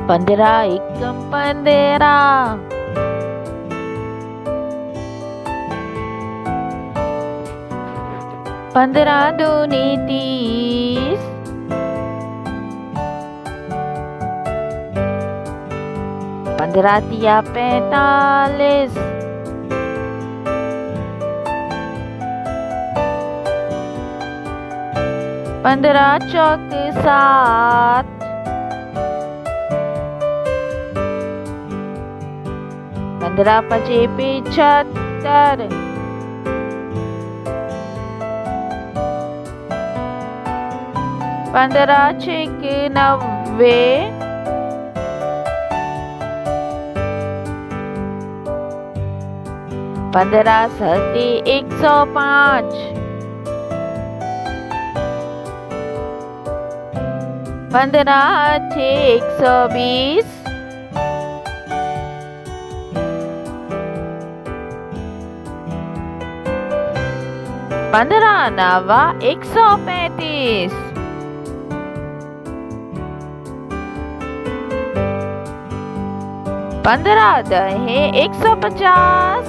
पंद्रह एकम पंद्रह, पंद्रह दूनी 30, पंद्रह तिया 45, पंद्रह चौक 7, पंद्रह पचे 75, पंद्रह छक 90, पंद्रह सते 105, पंद्रह अठे 120, पंद्रह नवा 135, पंद्रह दहे 150,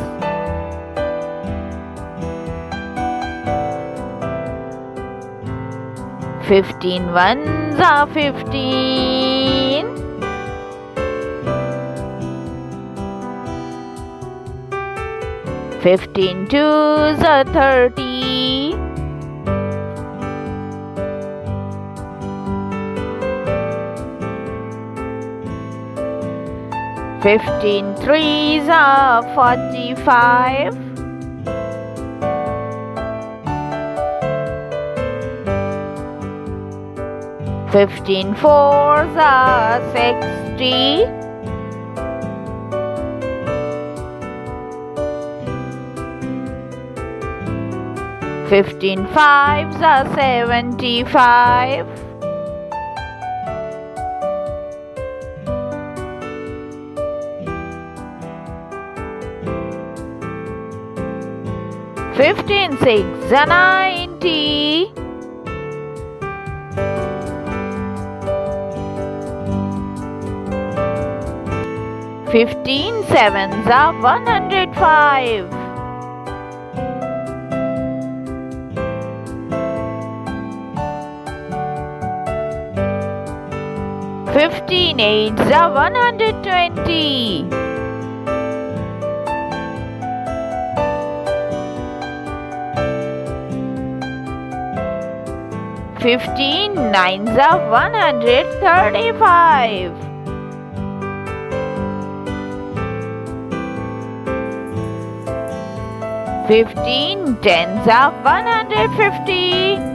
fifteen ones are 15, fifteen twos are 30, fifteen threes are 45, fifteen fours are 60, fifteen fives are 75, fifteen six are 90, fifteen sevens are 105, fifteen eights are 120, fifteen nines are 135, fifteen tens are 150,